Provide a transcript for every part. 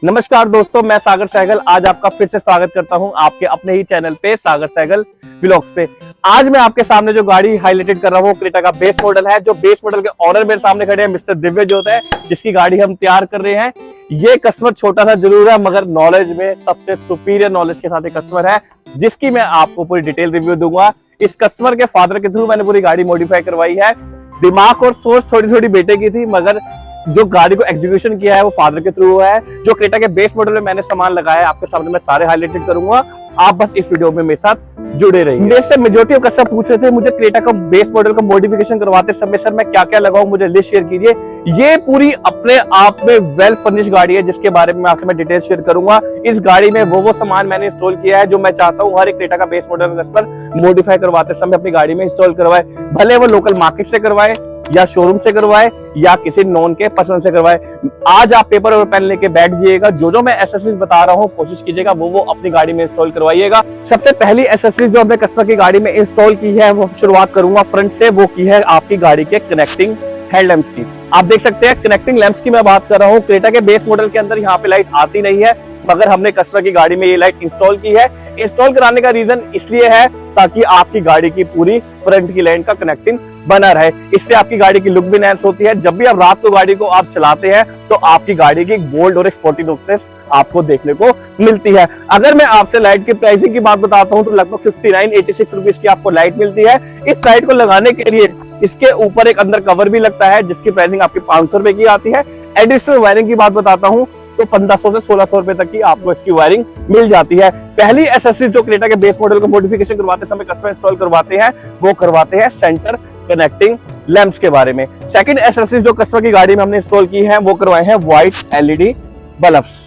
नमस्कार दोस्तों, मैं सागर सहगल आज आपका फिर से स्वागत करता हूं आपके अपने ही चैनल पे सागर सहगल व्लॉग्स पे। आज मैं आपके सामने जो गाड़ी हाईलाइटेड कर रहा हूं क्रेटा का बेस मॉडल है। जो बेस मॉडल के ऑनर मेरे सामने खड़े हैं मिस्टर दिव्यज्योत है, जिसकी गाड़ी हम तैयार कर रहे हैं। ये कस्टमर छोटा सा जरूर है मगर नॉलेज में सबसे सुपीरियर नॉलेज के साथ एक कस्टमर है, जिसकी मैं आपको पूरी डिटेल रिव्यू दूंगा। इस कस्टमर के फादर के थ्रू मैंने पूरी गाड़ी मॉडिफाई करवाई है। दिमाग और सोच थोड़ी थोड़ी बेटे की थी, मगर जो गाड़ी को एग्जीक्यूशन किया है वो फादर के थ्रू हुआ है। जो क्रेटा के बेस मॉडल में मैंने सामान लगाया है आपके सामने मैं सारे हाईलाइटेड करूंगा। आप बस इस वीडियो में मेरे साथ जुड़े रहिए। मेरे से मेजॉरिटी ऑफ कस्टमर पूछ रहे थे मुझे क्रेटा का बेस मॉडल का मॉडिफिकेशन करवाते समय सर मैं क्या क्या लगाऊं, मुझे लिस्ट शेयर कीजिए। ये पूरी अपने आप में वेल फर्निश गाड़ी है, जिसके बारे में आपसे मैं डिटेल शेयर करूंगा। इस गाड़ी में वो सामान मैंने इंस्टॉल किया है जो मैं चाहता हूँ हर एक क्रेटा का बेस मॉडल कस्टमर मॉडिफाई करवाते समय अपनी गाड़ी में इंस्टॉल करवाए। भले वो लोकल मार्केट से करवाए या शोरूम से करवाए या किसी नॉन के पसंद से करवाए। आज आप पेपर और पेन लेके बैठ जाइएगा। जो मैं एसेसरीज बता रहा हूँ कोशिश कीजिएगा वो अपनी गाड़ी में इंस्टॉल करवाइएगा। सबसे पहली एसेसरीज जो हमने कस्टमर की गाड़ी में इंस्टॉल की है वो शुरुआत करूंगा फ्रंट से। वो की है आपकी गाड़ी के कनेक्टिंग हेडलैम्प्स की। आप देख सकते हैं कनेक्टिंग लैंप्स की मैं बात कर रहा हूँ। क्रेटा के बेस मॉडल के अंदर यहाँ पे लाइट आती नहीं है, मगर हमने कस्टमर की गाड़ी में ये लाइट इंस्टॉल की है। इंस्टॉल कराने का रीजन इसलिए है ताकि आपकी गाड़ी की पूरी फ्रंट की लाइन का कनेक्टिंग बना रहे। इससे आपकी गाड़ी की लुक भी एनहांस होती है। जब भी आप रात को गाड़ी को आप चलाते हैं तो आपकी गाड़ी की बोल्ड और स्पोर्टी लुकनेस आपको देखने को मिलती है। अगर मैं आपसे लाइट की प्राइसिंग की बात बताता हूं तो लगभग 59-86 रुपीज की आपको लाइट मिलती है। इस लाइट को लगाने के लिए इसके ऊपर एक अंदर कवर भी लगता है जिसकी प्राइसिंग आपकी 500 रुपए की आती है। एडिशनल वायरिंग की बात बताता हूं तो 1500 से 1600 रुपए तक की आपको इसकी वायरिंग मिल जाती है। पहली एसेसरी जो क्रेटा के बेस मॉडल को मॉडिफिकेशन करवाते समय कस्टमर इंस्टॉल करवाते हैं वो करवाते हैं सेंटर कनेक्टिंग लैंप्स के बारे में। सेकंड एसेसरी जो कस्टमर की गाड़ी में हमने इंस्टॉल की है वो करवाए हैं white LED bulbs.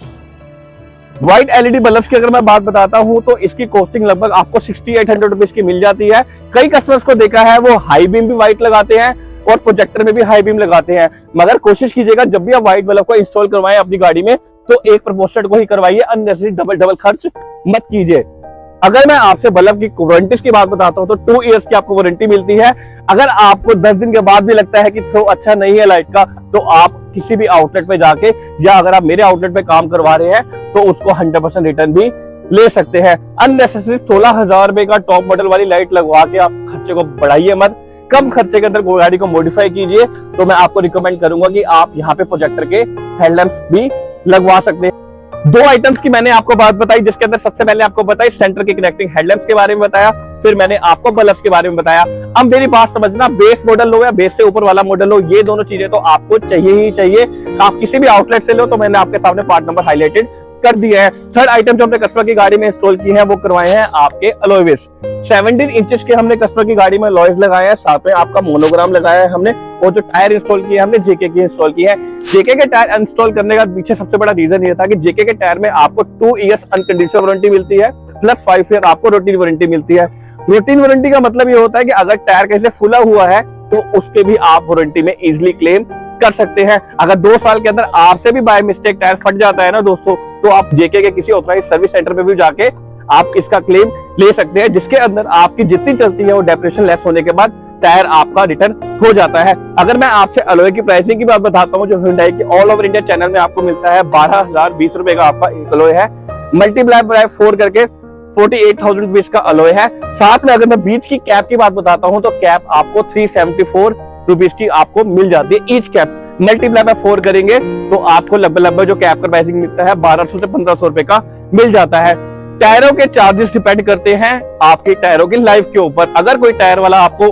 White LED bulbs की अगर मैं बात बताता हूं तो इसकी कॉस्टिंग लगभग आपको 6800 रुपीज की मिल जाती है। कई कस्टमर्स को देखा है वो हाई बीम भी व्हाइट लगाते हैं और प्रोजेक्टर में भी हाई बीम लगाते हैं, मगर कोशिश कीजिएगा जब भी आप व्हाइट बल्ब को इंस्टॉल करवाएं अपनी गाड़ी में तो एक प्रोपोस्टेड को ही करवाइए, अननेसेसरी डबल खर्च मत कीजिए। अगर मैं आपसे बल्ब की वारंटी की बात बताता हूं तो 2 इयर्स की आपको वारंटी मिलती है। अगर आपको 10 दिन के बाद भी लगता है कि थ्रो अच्छा नहीं है लाइट का तो आप किसी भी आउटलेट पे जाके या अगर आप मेरे आउटलेट पे काम करवा रहे हैं तो उसको 100% रिटर्न भी ले सकते हैं। अननेसेसरी 16,000 रुपए का टॉप मॉडल वाली लाइट लगवा के आप खर्चे को बढ़ाइए मत। कम खर्चे के अंदर गाड़ी को मॉडिफाई कीजिए। तो मैं आपको रिकमेंड करूंगा कि आप यहाँ पे प्रोजेक्टर के हेडलैम्प्स भी लगवा सकते हैं। 2 आइटम्स की मैंने आपको बात बताई, जिसके अंदर सबसे पहले आपको बताई सेंटर के कनेक्टिंग हेडलैम्प्स के बारे में बताया, फिर मैंने आपको बल्ब्स के बारे में बताया। अब मेरी बात समझना, बेस मॉडल हो या बेस से ऊपर वाला मॉडल हो, ये दोनों चीजें तो आपको चाहिए ही चाहिए। आप किसी भी आउटलेट से लो तो मैंने आपके सामने पार्ट नंबर हाईलाइटेड कर दिया है। थर्ड आइटम जो हमने कस्टमर की गाड़ी में इंस्टॉल की है वो करवाए हैं आपके अलॉय व्हील्स। 17 इंचेस के हमने कस्टमर की गाड़ी में अलॉयज लगाए हैं, साथ में आपका मोनोग्राम लगाया है हमने। और जो टायर इंस्टॉल किए हमने जेके की इंस्टॉल की है। जेके के टायर इंस्टॉल करने का पीछे सबसे बड़ा रीजन ये था कि जेके के टायर में आपको 2 इयर्स अनकंडीशनल वारंटी मिलती है प्लस 5 ईयर आपको रूटीन वारंटी मिलती है। रूटीन वारंटी का मतलब ये होता है कि अगर टायर कहीं से फुला हुआ है तो उसके भी आप वारंटी में इजिली क्लेम कर सकते हैं। अगर 2 साल के अंदर आपसे भी बाय मिस्टेक टायर फट जाता है ना दोस्तों, तो आप जेके के किसी ऑथराइज्ड सर्विस सेंटर पे भी जाके आप इसका क्लेम ले सकते हैं, जिसके अंदर आपकी जितनी चलती है वो डेप्रेशन लेस होने के बाद टायर आपका रिटर्न हो जाता है। अगर मैं आपसे अलॉय की प्राइसिंग की बात बताता हूँ जो Hyundai की ऑल ओवर इंडिया चैनल में आपको मिलता है 12,020 रुपए का आपका एक अलॉय है। मल्टीप्लाई बाय 4 करके 48,000 रुपीज का अलॉय है। साथ में अगर मैं बीच की कैप की बात बताता हूँ तो कैप आपको 374 रुपीज की आपको मिल जाती है ईच कैप। मल्टीप्लाई बाय 4 करेंगे तो आपको लगभग जो कैप का प्राइसिंग मिलता है 1200 से 1500 रुपए का मिल जाता है। टायरों के चार्जेस डिपेंड करते हैं आपके टायरों की लाइफ के ऊपर। अगर कोई टायर वाला आपको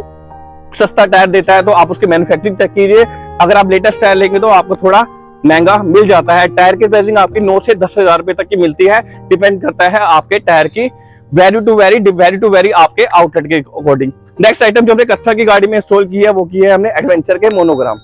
सस्ता टायर देता है तो आप उसकी मैन्युफैक्चरिंग चेक कीजिए। अगर आप लेटेस्ट टायर लेंगे तो आपको थोड़ा महंगा मिल जाता है। टायर की प्राइसिंग आपकी 9 से 10,000 रुपए तक की मिलती है, डिपेंड करता है आपके टायर की वैल्यू टू वेरी आपके आउटलेट के अकॉर्डिंग। नेक्स्ट आइटम जो हमने कस्टमर की गाड़ी में इंस्टॉल की है वो की है हमने एडवेंचर के मोनोग्राम।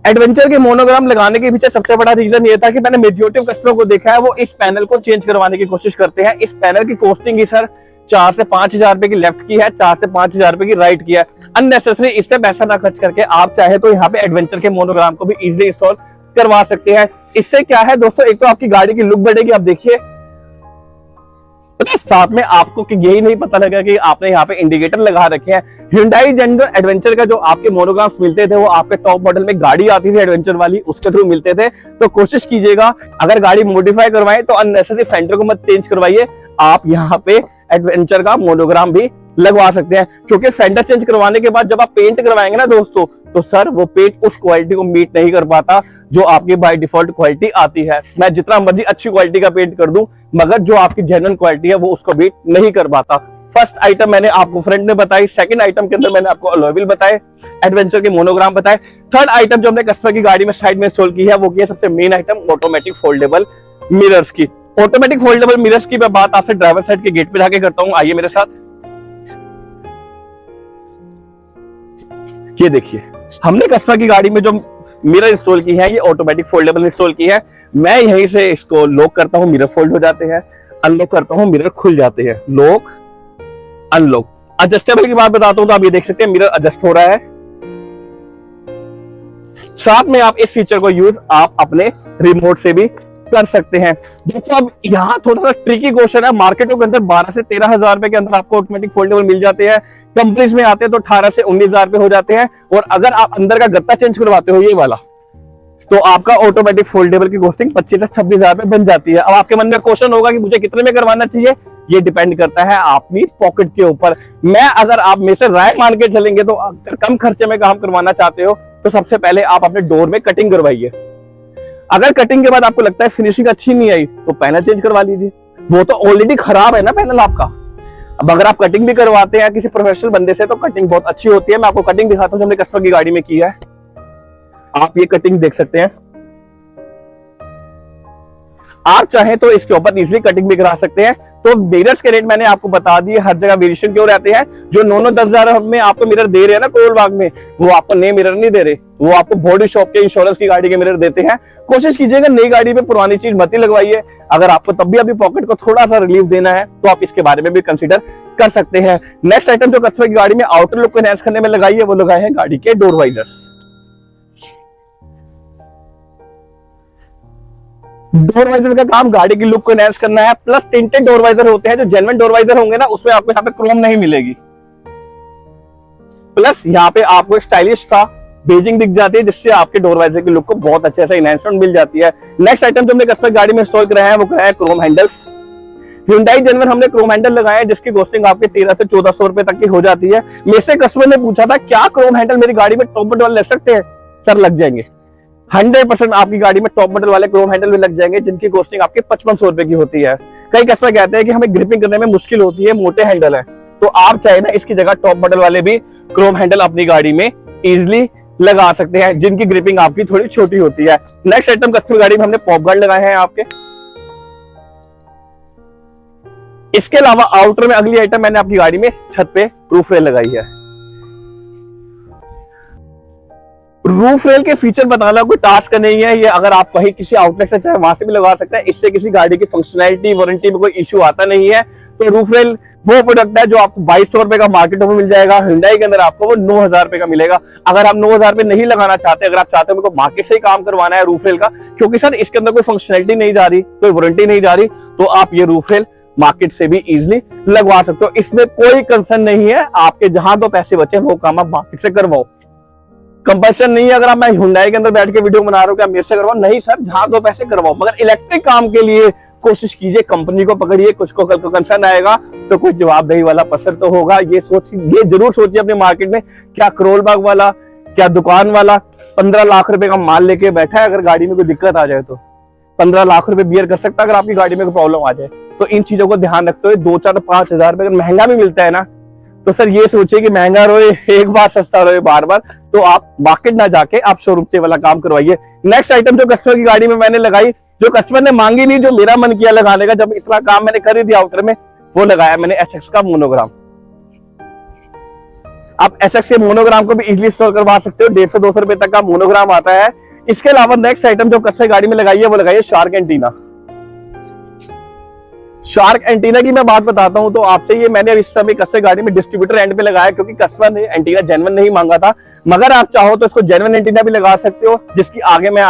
एडवेंचर के मोनोग्राम लगाने के पीछे सबसे बड़ा रीजन ये था कि मैंने मेजॉरिटी कस्टमर को देखा है वो इस पैनल को चेंज करवाने की कोशिश करते हैं। इस पैनल की कॉस्टिंग ही सर 4 से 5,000 रुपए की लेफ्ट की है, 4 से 5,000 रुपए की राइट की है। अननेसेसरी इससे पैसा ना खर्च करके आप चाहे तो यहाँ पे एडवेंचर के मोनोग्राम को भी इजिली इंस्टॉल करवा सकते हैं। इससे क्या है दोस्तों, एक तो आपकी गाड़ी की लुक बढ़ेगी। आप देखिए प्लस साथ में आपको कि यही नहीं पता लगा कि आपने यहाँ पे इंडिकेटर लगा रखे हैं। Hyundai जेंडर एडवेंचर का जो आपके मोनोग्राम्स मिलते थे वो आपके टॉप मॉडल में गाड़ी आती थी एडवेंचर वाली, उसके थ्रू मिलते थे। तो कोशिश कीजिएगा अगर गाड़ी मॉडिफाई करवाएं तो अननेसेसरी फेंडर को मत चेंज करवाइए, आप यहाँ पे एडवेंचर का मोनोग्राम भी लगवा सकते हैं। क्योंकि फेंडर चेंज करवाने के बाद जब आप पेंट करवाएंगे ना दोस्तों, तो सर वो पेंट उस क्वालिटी को मीट नहीं कर पाता जो आपकी बाय डिफॉल्ट क्वालिटी आती है। मैं जितना मर्जी अच्छी क्वालिटी का पेंट कर दूं, मगर जो आपकी जेन्युइन क्वालिटी है वो उसको बीट नहीं कर पाता। फर्स्ट आइटम मैंने आपको फ्रंट में बताई, सेकंड आइटम के अंदर मैंने आपको अलॉय व्हील बताए, एडवेंचर के मोनोग्राम बताए। थर्ड आइटम जो हमने कस्टमर की गाड़ी में साइड में इंस्टॉल की है वो की है सबसे main item automatic foldable mirrors की। ऑटोमेटिक फोल्डेबल मिरर्स की मैं बात आपसे ड्राइवर साइड के गेट पे जाके करता हूँ। आइए मेरे साथ। ये देखिए हमने कस्टमर की गाड़ी में जो मिरर इंस्टॉल की है ये ऑटोमेटिक फोल्डेबल इंस्टॉल की है। मैं यहीं से इसको लॉक करता हूं, मिरर फोल्ड हो जाते हैं, अनलॉक करता हूं, मिरर खुल जाते हैं, लॉक अनलॉक। एडजस्टेबल की बात बताता हूं तो आप ये देख सकते हैं मिरर एडजस्ट हो रहा है। साथ में आप इस फीचर को यूज आप अपने रिमोट से भी कर सकते हैं। दोस्तों अब यहाँ थोड़ा सा ट्रिकी क्वेश्चन है, मार्केटों के अंदर 12 से 13 हजार रुपए के अंदर आपको ऑटोमेटिक फोल्डेबल मिल जाते हैं, कंपनीज में आते हैं तो 18 से 19 हजार रुपए हो जाते हैं। और अगर आप अंदर का गत्ता चेंज करवाते हो ये वाला, तो आपका ऑटोमेटिक फोल्डेबल की कॉस्टिंग 25 से 26 हजार रुपए बन जाती है। अब आपके मन में क्वेश्चन होगा कि मुझे कितने में करवाना चाहिए, ये डिपेंड करता है अपनी पॉकेट के ऊपर। मैं अगर आप मेरे से राय मान के चलेंगे तो अगर कम खर्चे में काम करवाना चाहते हो तो सबसे पहले आप अपने डोर में कटिंग करवाइए। अगर कटिंग के बाद आपको लगता है फिनिशिंग अच्छी नहीं आई तो पैनल चेंज करवा लीजिए, वो तो ऑलरेडी खराब है ना पैनल आपका। अब अगर आप कटिंग भी करवाते हैं किसी प्रोफेशनल बंदे से तो कटिंग बहुत अच्छी होती है। मैं आपको कटिंग दिखाता हूं जो हमने कस्टमर की गाड़ी में की है। आप ये कटिंग देख सकते हैं, आप चाहें तो इसके ऊपर इजीली कटिंग भी करा सकते हैं। तो मिरर्स के रेट मैंने आपको बता दिए, हर जगह वेरिएशन क्यों रहते हैं। जो 9-10 हजार में आपको मिरर दे रहे हैं ना करोल बाग में, वो आपको नए मिरर नहीं दे रहे, वो आपको बॉडी शॉप के इंश्योरेंस की गाड़ी के मिरर देते हैं। कोशिश कीजिएगा नई गाड़ी पे पुरानी चीज मत ही लगवाइए। अगर आपको तब भी अभी पॉकेट को थोड़ा सा रिलीफ देना है तो आप इसके बारे में भी कंसीडर कर सकते हैं। नेक्स्ट आइटम जो कस्टमर की गाड़ी में आउटर लुक को एनहांस करने में लगाई है वो लगाए हैं गाड़ी के डोर वाइजर्स। डोर वाइजर का काम गाड़ी की लुक को एनहांस करना है। प्लस टिंटेड डोर वाइजर होते हैं, जो जेन्युइन डोर वाइजर होंगे ना उसमें आपको यहाँ पे क्रोम नहीं मिलेगी। प्लस यहाँ पे आपको स्टाइलिश सा बेजिंग दिख जाती है जिससे आपके डोर वाइजर की लुक को बहुत अच्छे से एनहांसमेंट मिल जाती है। नेक्स्ट आइटम जो हमने कस्टमर गाड़ी में इंस्टॉल कराया है वो कराया है क्रोम हैंडल्स। Hyundai जेन्युइन हमने क्रोम हैंडल लगाए हैं जिसकी कॉस्टिंग आपके 13 से 1400 रुपए तक की हो जाती है। मेरे से कस्टमर ने पूछा था क्या क्रोम हैंडल मेरी गाड़ी में टॉप मॉडल लग सकते हैं? सर लग जाएंगे, 100% आपकी गाड़ी में टॉप मॉडल वाले क्रोम हैंडल भी लग जाएंगे जिनकी कॉस्टिंग आपके 5500 रुपए की होती है। कई कस्टमर कहते हैं कि हमें ग्रिपिंग करने में मुश्किल होती है, मोटे हैंडल है, तो आप चाहे ना इसकी जगह टॉप मॉडल वाले भी क्रोम हैंडल अपनी गाड़ी में इजिली लगा सकते हैं जिनकी ग्रिपिंग आपकी थोड़ी छोटी होती है। नेक्स्ट आइटम कस्टमर गाड़ी में हमने पॉप गार्ड लगाए हैं आपके। इसके अलावा आउटर में अगली आइटम मैंने आपकी गाड़ी में छत पे रूफ रेल लगाई है। रूफ रेल के फीचर बताना कोई टास्क नहीं है, ये अगर आप कहीं किसी आउटलेट से चाहे वहां से भी लगा सकते हैं। इससे किसी गाड़ी की फंक्शनैलिटी वारंटी में कोई इश्यू आता नहीं है। तो रूफ रेल वो प्रोडक्ट है जो आपको 2200 रुपए का मार्केट में मिल जाएगा, Hyundai के अंदर आपको वो 9000 रुपए का मिलेगा। अगर आप 9000 रुपए नहीं लगाना चाहते, अगर आप चाहते हो मेरे को मार्केट से ही काम करवाना है रूफ रेल का, क्योंकि सर इसके अंदर कोई फंक्शनैलिटी नहीं जा रही, कोई वारंटी नहीं जा रही, तो आप ये रूफ रेल मार्केट से भी इजिली लगवा सकते हो। इसमें कोई कंसर्न नहीं है, आपके जहां दो पैसे बचे वो काम आप मार्केट से करवाओ। कंपल्सन नहीं है अगर आप मैं Hyundai के अंदर बैठ के वीडियो बना रहा हूँ कि आप मेरे से करवाओ, नहीं सर, जहां दो पैसे करवाओ। मगर इलेक्ट्रिक काम के लिए कोशिश कीजिए, कंपनी को पकड़िए, कुछ को कल को कंसर्न आएगा तो कुछ जवाबदेही वाला पर्सन तो होगा। ये जरूर सोचिए अपने मार्केट में, क्या करोल बाग वाला, क्या दुकान वाला 15 लाख रुपए का माल लेके बैठा है, अगर गाड़ी में कोई दिक्कत आ जाए तो 15 लाख रुपए बियर कर सकता है अगर आपकी गाड़ी में कोई प्रॉब्लम आ जाए। तो इन चीजों को ध्यान रखते हुए 2-4-5 हजार रुपए अगर महंगा भी मिलता है ना, तो सर ये सोचिए कि महंगा रोए एक बार, सस्ता रोए बार बार, तो आप मार्केट ना जाके आप शोरूम से वाला काम करवाइए। नेक्स्ट आइटम जो कस्टमर की गाड़ी में मैंने लगाई, जो कस्टमर ने मांगी नहीं, जो मेरा मन किया लगाने का, जब इतना काम मैंने कर ही दिया आउटर में, वो लगाया मैंने SX का मोनोग्राम। आप SX के मोनोग्राम को भी इजिली इंस्टॉल करवा सकते हो, 150-200 रुपए तक का मोनोग्राम आता है। इसके अलावा नेक्स्ट आइटम जो कस्टमर गाड़ी में लगाई है वो लगाई है शार्क एंटीना। शार्क एंटीना की मैं बात बताता हूं तो आपसे, ये मैंने इस समय कस्टमर गाड़ी में डिस्ट्रीब्यूटर एंड पे लगाया क्योंकि कस्टमर ने एंटीना जेन्युइन नहीं मांगा था। मगर आप चाहो तो इसको जेन्युइन एंटीना भी लगा सकते हो, जिसकी आगे मैं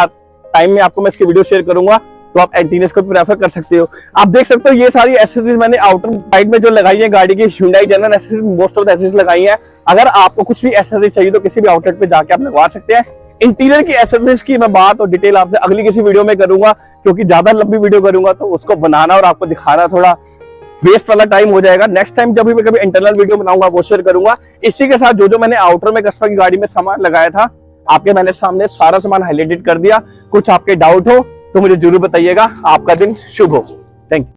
टाइम में आपको मैं इसकी वीडियो शेयर करूंगा। तो आप एंटीनेस को प्रेफर कर सकते हो। आप देख सकते हो ये सारी एसेसरीज मैंने आउटर साइड में जो लगाई है गाड़ी की Hyundai general accessories, most of the accessories लगाई है। अगर आपको कुछ भी एसेसरीज चाहिए तो किसी भी आउटलेट पे जाके आप लगवा सकते हैं। इंटीरियर की एसेसरीज की मैं बात और डिटेल आपसे अगली किसी वीडियो में करूंगा, क्योंकि ज्यादा लंबी वीडियो करूंगा तो उसको बनाना और आपको दिखाना थोड़ा वेस्ट वाला टाइम हो जाएगा। नेक्स्ट टाइम जब भी मैं कभी इंटरनल वीडियो बनाऊंगा वो शेयर करूंगा। इसी के साथ जो मैंने आउटर में कस्टमर की गाड़ी में सामान लगाया था आपके मैंने सामने सारा सामान हाईलाइटेड कर दिया। कुछ आपके डाउट हो तो मुझे जरूर बताइएगा। आपका दिन शुभ हो। Thank you.